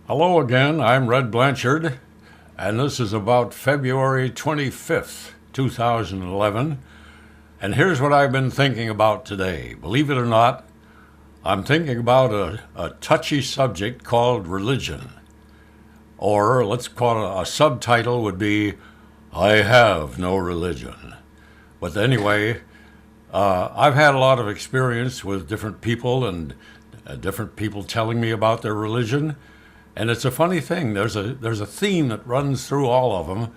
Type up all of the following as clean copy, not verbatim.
Hello again, I'm Red Blanchard, and this is about February 25th, 2011. And here's what I've been thinking about today. Believe it or not, I'm thinking about a touchy subject called religion. Or let's call it a subtitle would be, I have no religion. But anyway, I've had a lot of experience with different people and different people telling me about their religion. And it's a funny thing. There's a theme that runs through all of them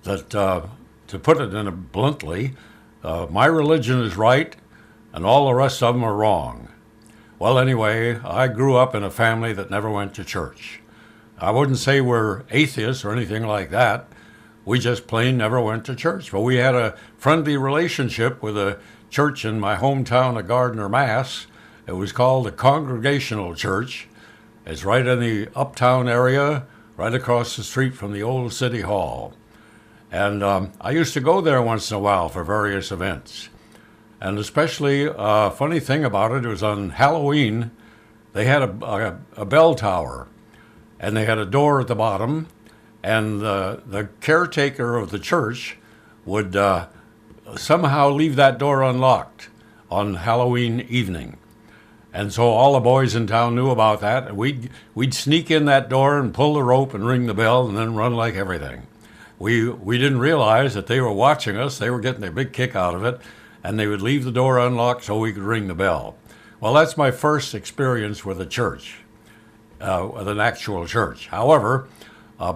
that, to put it in a bluntly, my religion is right and all the rest of them are wrong. Well, anyway, I grew up in a family that never went to church. I wouldn't say we're atheists or anything like that. We just plain never went to church. But we had a friendly relationship with a church in my hometown of Gardner, Mass. It was called the Congregational Church. It's right in the uptown area, right across the street from the old city hall. And I used to go there once in a while for various events. And especially, a funny thing about it was on Halloween, they had a bell tower, and they had a door at the bottom, and the caretaker of the church would somehow leave that door unlocked on Halloween evening. And so all the boys in town knew about that. And we'd sneak in that door and pull the rope and ring the bell and then run like everything. We didn't realize that they were watching us. They were getting a big kick out of it. And they would leave the door unlocked so we could ring the bell. Well, that's my first experience with a church, with an actual church. However,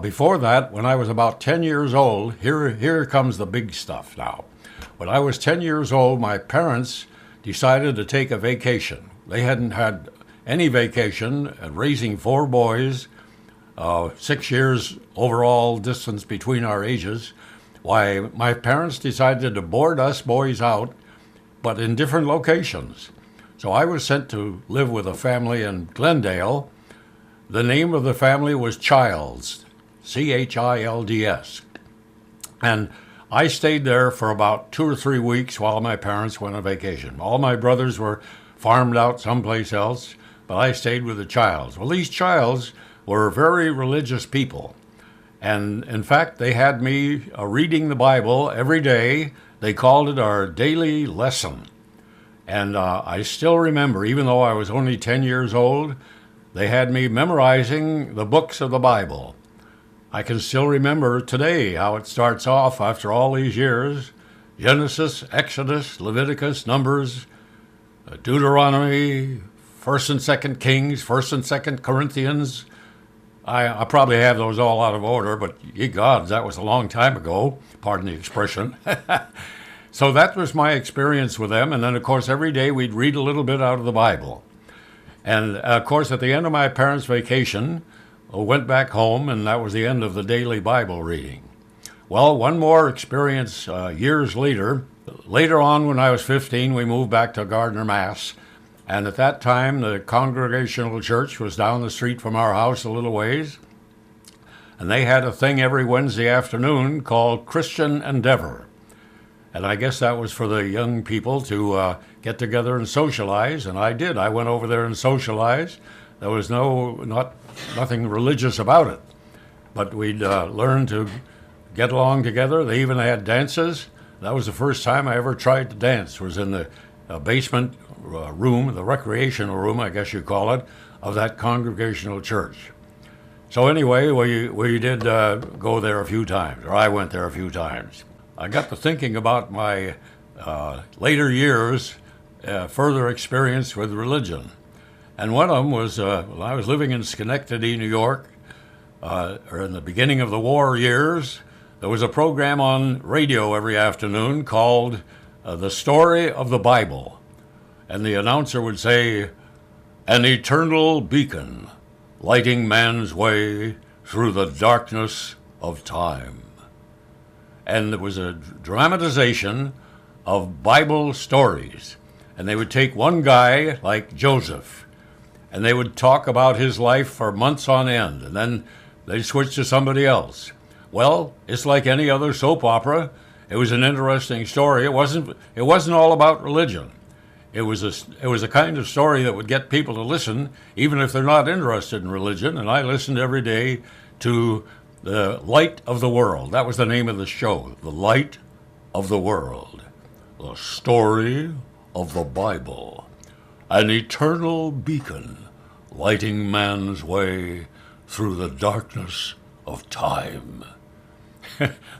before that, when I was about 10 years old, here comes the big stuff now. When I was 10 years old, my parents decided to take a vacation. They hadn't had any vacation, raising 4 boys, 6 years overall distance between our ages. Why, my parents decided to board us boys out, but in different locations. So I was sent to live with a family in Glendale. The name of the family was Childs, Childs. And I stayed there for about 2 or 3 weeks while my parents went on vacation. All my brothers were farmed out someplace else, but I stayed with the Childs. Well, these Childs were very religious people. And in fact, they had me reading the Bible every day. They called it our daily lesson. And I still remember, even though I was only 10 years old, they had me memorizing the books of the Bible. I can still remember today how it starts off after all these years. Genesis, Exodus, Leviticus, Numbers, Deuteronomy, 1st and 2nd Kings, 1st and 2nd Corinthians. I probably have those all out of order, but ye gods, that was a long time ago, pardon the expression. So that was my experience with them, and then of course every day we'd read a little bit out of the Bible. And of course at the end of my parents' vacation, I went back home, and that was the end of the daily Bible reading. Well, one more experience years later. Later on, when I was 15, we moved back to Gardner, Mass. And at that time, the Congregational Church was down the street from our house a little ways. And they had a thing every Wednesday afternoon called Christian Endeavor. And I guess that was for the young people to get together and socialize. And I did. I went over there and socialized. There was nothing religious about it. But we'd learn to get along together. They even had dances. That was the first time I ever tried to dance, was in the basement room, the recreational room, I guess you call it, of that Congregational Church. So anyway, we did go there a few times, or I went there a few times. I got to thinking about my later years, further experience with religion. And one of them was when I was living in Schenectady, New York, or in the beginning of the war years. There was a program on radio every afternoon called The Story of the Bible. And the announcer would say, an eternal beacon lighting man's way through the darkness of time. And there was a dramatization of Bible stories. And they would take one guy like Joseph, and they would talk about his life for months on end, and then they'd switch to somebody else. Well, it's like any other soap opera. It was an interesting story. It wasn't all about religion. it was a kind of story that would get people to listen, even if they're not interested in religion. And I listened every day to The Light of the World. That was the name of the show, The Light of the World. The story of the Bible. An eternal beacon lighting man's way through the darkness of time.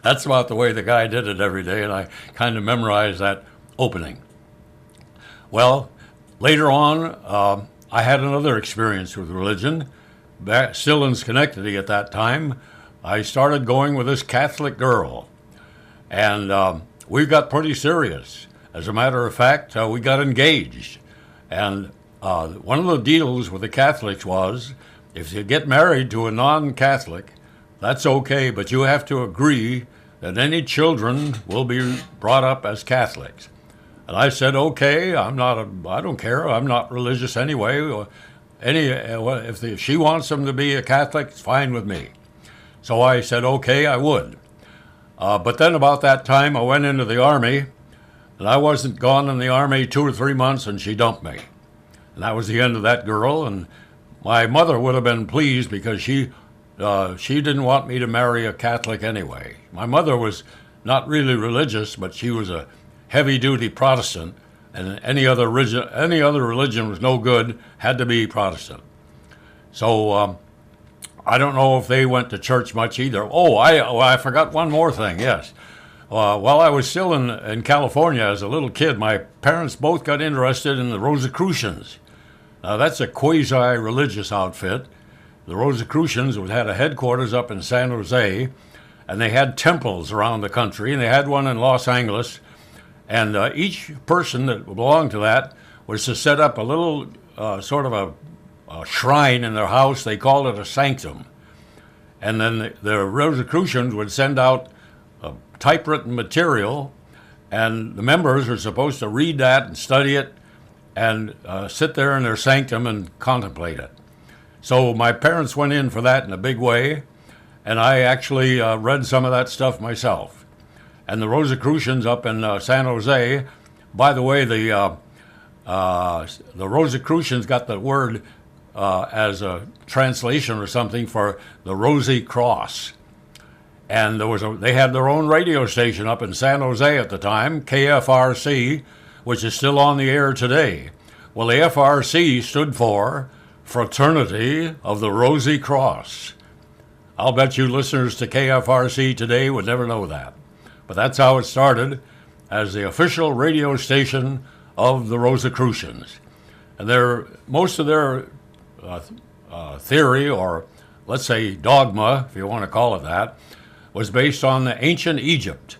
That's about the way the guy did it every day, and I kind of memorized that opening. Well, later on, I had another experience with religion. Still in Schenectady at that time, I started going with this Catholic girl, and we got pretty serious. As a matter of fact, we got engaged. And one of the deals with the Catholics was, if you get married to a non-Catholic, that's okay, but you have to agree that any children will be brought up as Catholics. And I said, okay, I don't care, I'm not religious anyway. If she wants them to be a Catholic, it's fine with me. So I said, okay, I would. But then about that time, I went into the Army, and I wasn't gone in the Army 2 or 3 months, and she dumped me. And that was the end of that girl, and my mother would have been pleased because she didn't want me to marry a Catholic anyway. My mother was not really religious, but she was a heavy-duty Protestant, and any other religion was no good, had to be Protestant. So I don't know if they went to church much either. I forgot one more thing, yes. While I was still in California as a little kid, my parents both got interested in the Rosicrucians. Now, that's a quasi-religious outfit. The Rosicrucians had a headquarters up in San Jose, and they had temples around the country, and they had one in Los Angeles. And each person that belonged to that was to set up a little sort of a shrine in their house. They called it a sanctum. And then the Rosicrucians would send out typewritten material, and the members are supposed to read that and study it and sit there in their sanctum and contemplate it. So my parents went in for that in a big way, and I actually read some of that stuff myself. And the Rosicrucians up in San Jose, by the way, the Rosicrucians got the word as a translation or something for the Rosy Cross. And they had their own radio station up in San Jose at the time, KFRC, which is still on the air today. Well, the FRC stood for Fraternity of the Rosy Cross. I'll bet you listeners to KFRC today would never know that. But that's how it started, as the official radio station of the Rosicrucians. And most of their theory, or let's say dogma, if you want to call it that, was based on the ancient Egypt.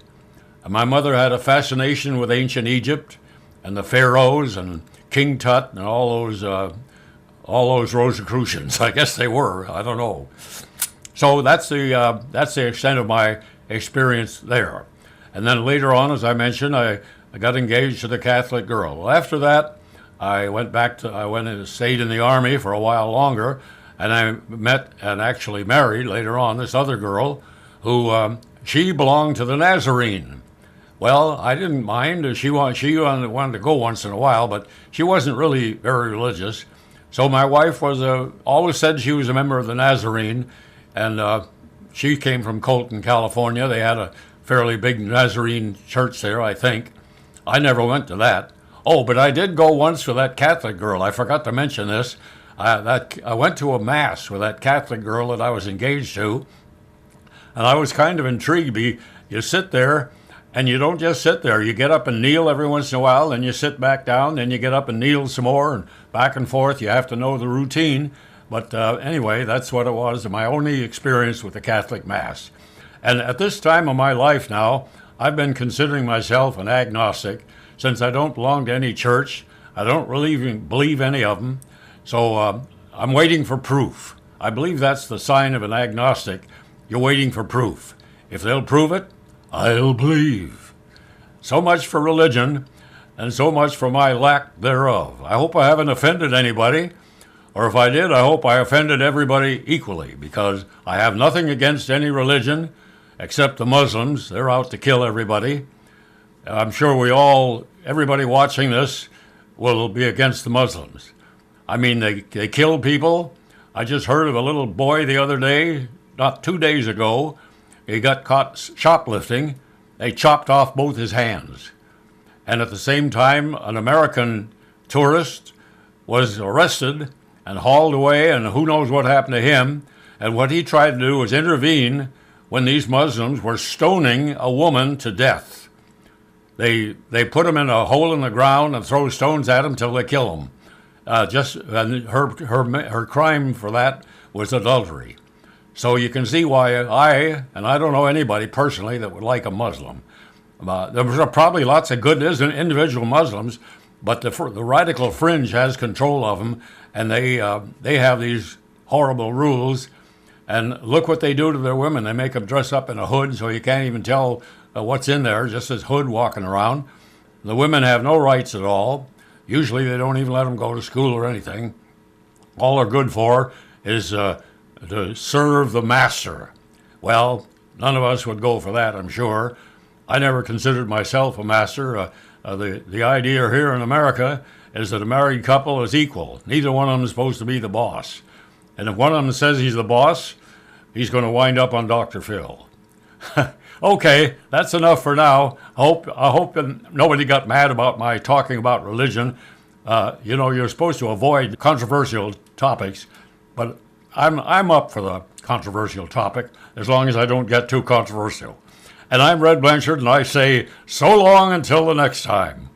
And my mother had a fascination with ancient Egypt and the pharaohs and King Tut and all those Rosicrucians. I guess they were. I don't know. So that's the extent of my experience there. And then later on, as I mentioned, I got engaged to the Catholic girl. Well, after that, I went and stayed in the Army for a while longer, and I met and actually married later on this other girl who she belonged to the Nazarene. Well, I didn't mind. She wanted to go once in a while, but she wasn't really very religious. So my wife always said she was a member of the Nazarene, and she came from Colton, California. They had a fairly big Nazarene church there, I think. I never went to that. Oh, but I did go once with that Catholic girl. I forgot to mention this. I went to a mass with that Catholic girl that I was engaged to, and I was kind of intrigued. You sit there, and you don't just sit there. You get up and kneel every once in a while, then you sit back down, then you get up and kneel some more, and back and forth. You have to know the routine. But anyway, that's what it was, my only experience with the Catholic Mass. And at this time of my life now, I've been considering myself an agnostic, since I don't belong to any church. I don't really even believe any of them. So I'm waiting for proof. I believe that's the sign of an agnostic. You're waiting for proof. If they'll prove it, I'll believe. So much for religion, and so much for my lack thereof. I hope I haven't offended anybody, or if I did, I hope I offended everybody equally, because I have nothing against any religion except the Muslims. They're out to kill everybody. I'm sure everybody watching this will be against the Muslims. I mean, they kill people. I just heard of a little boy the other day, not 2 days ago. He got caught shoplifting. They chopped off both his hands. And at the same time, an American tourist was arrested and hauled away, and who knows what happened to him. And what he tried to do was intervene when these Muslims were stoning a woman to death. They put him in a hole in the ground and throw stones at him till they kill him. And her crime for that was adultery. So you can see why I don't know anybody personally that would like a Muslim. There was probably lots of good individual Muslims, but the radical fringe has control of them, and they have these horrible rules. And look what they do to their women. They make them dress up in a hood so you can't even tell what's in there, just this hood walking around. The women have no rights at all. Usually they don't even let them go to school or anything. All they're good for is to serve the master. Well, none of us would go for that, I'm sure. I never considered myself a master. The idea here in America is that a married couple is equal. Neither one of them is supposed to be the boss. And if one of them says he's the boss, he's going to wind up on Dr. Phil. Okay, that's enough for now. I hope that nobody got mad about my talking about religion. You're supposed to avoid controversial topics, but I'm up for the controversial topic as long as I don't get too controversial. And I'm Red Blanchard, and I say so long until the next time.